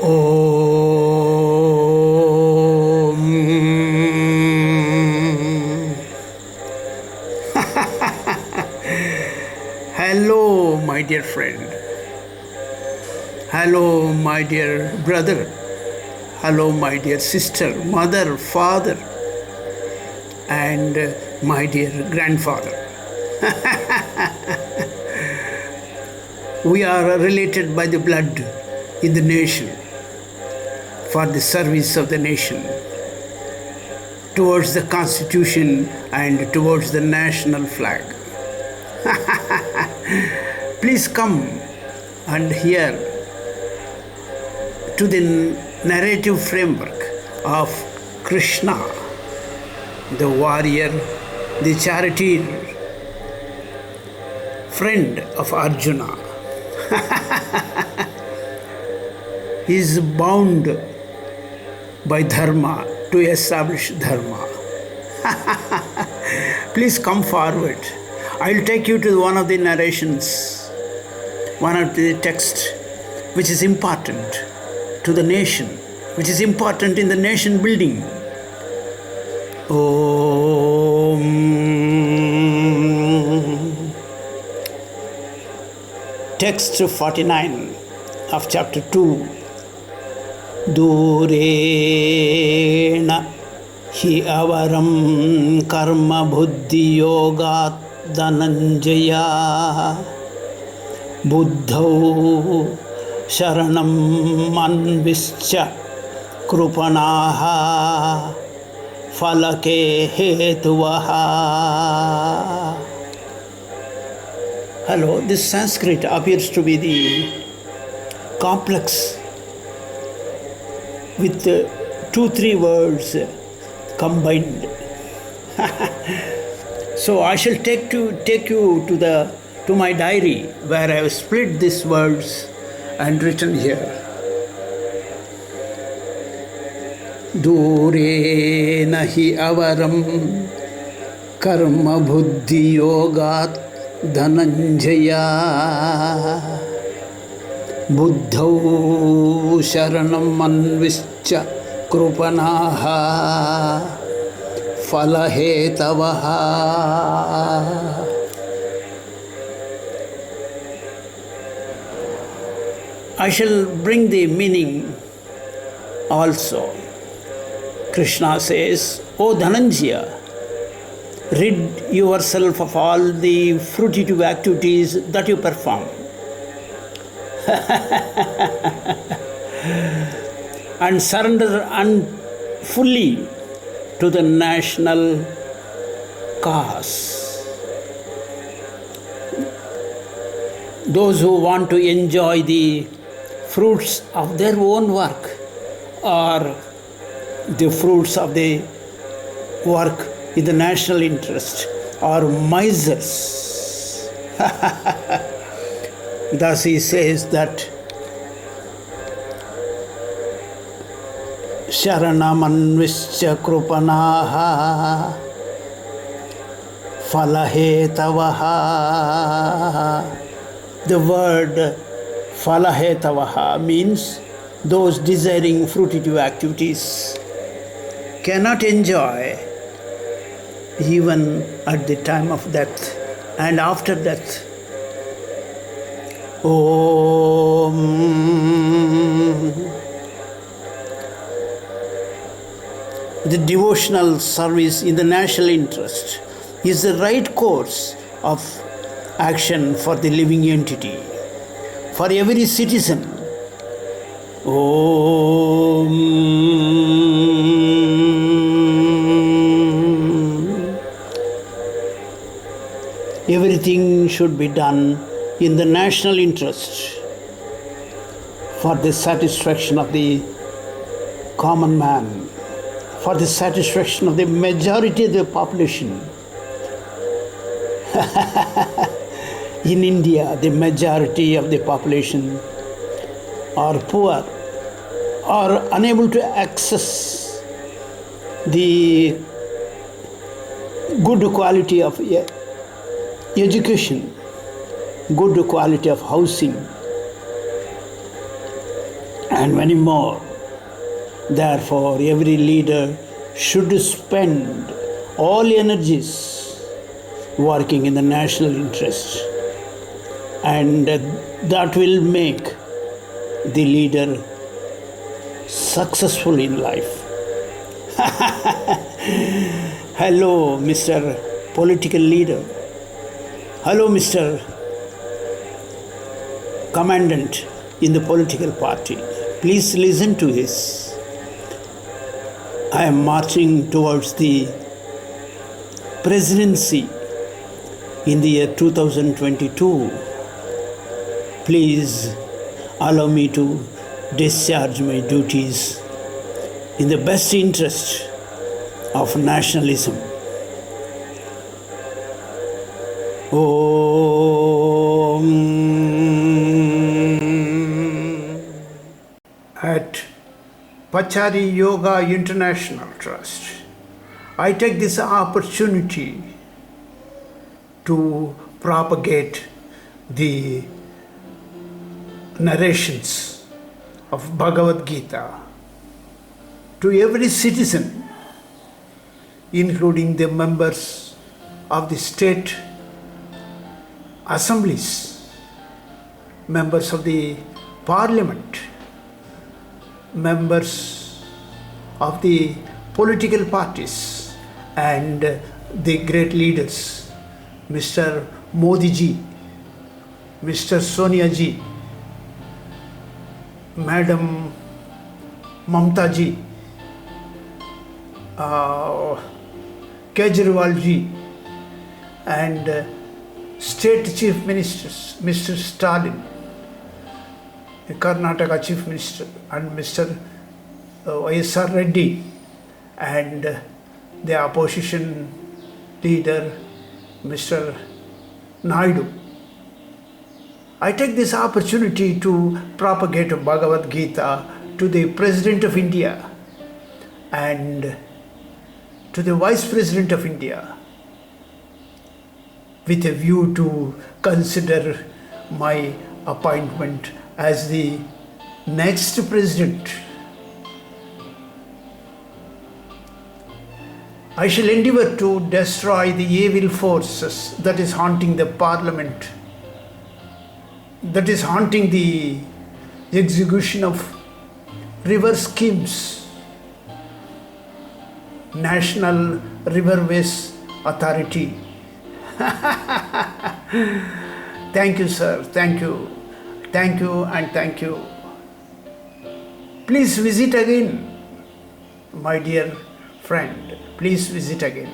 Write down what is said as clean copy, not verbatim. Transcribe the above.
Om. Hello, my dear friend. Hello, my dear brother. Hello, my dear sister, mother, father, and my dear grandfather. We are related by the blood in the nation for the service of the nation towards the constitution and towards the national flag. Please come and hear to the narrative framework of Krishna, the warrior, the charioteer, friend of Arjuna. He is bound by dharma to establish dharma. Please come forward. I'll take you to one of the narrations, one of the texts which is important to the nation, which is important in the nation building. Om. Text 49 of chapter 2. Durena hi avaram karma buddhi yogat dhananjaya buddhau sharanam manvischa krupanaha falake hetuvaha. Hello, this Sanskrit appears to be the complex with 2-3 words combined. So I shall take you to my diary where I have split these words and written here. Dure nahi avaram karma buddhi yogat dhananjaya buddhau sharanam manvischa krupanaha falahetavaha. I shall bring the meaning also. Krishna says, O Dhananjaya, rid yourself of all the fruitive activities that you perform. And surrender fully to the national cause. Those who want to enjoy the fruits of their own work or the fruits of the work in the national interest are misers. Thus he says that Sharanamanvischa krupanaha falahetavaha. The word falahetavaha means those desiring fruitive activities cannot enjoy even at the time of death and after death. Om. The devotional service in the national interest is the right course of action for the living entity, for every citizen. Om. Everything should be done in the national interest for the satisfaction of the common man, for the satisfaction of the majority of the population. In India, the majority of the population are poor, are unable to access the good quality of education, good quality of housing, and many more. Therefore, every leader should spend all energies working in the national interest, and that will make the leader successful in life. Hello, Mr. Political Leader. Hello, Mr. Commandant in the political party. Please listen to this. I am marching towards the presidency in the year 2022. Please allow me to discharge my duties in the best interest of nationalism. Om. At Pachari Yoga International Trust, I take this opportunity to propagate the narrations of Bhagavad Gita to every citizen, including the members of the state assemblies, members of the parliament, members of the political parties, and the great leaders, Mr. Modi ji, Mr. Sonia ji, Madam Mamta ji, Kejriwal ji, and state chief ministers, Mr. Stalin, the Karnataka chief minister, and Mr. Y.S.R. Reddy, and the opposition leader, Mr. Naidu. I take this opportunity to propagate Bhagavad Gita to the President of India and to the Vice President of India, with a view to consider my appointment as the next president. I shall endeavor to destroy the evil forces that is haunting the parliament, that is haunting the execution of river schemes, National Riverways Authority. Thank you, sir. Thank you. Thank you and thank you. Please visit again, my dear friend. Please visit again.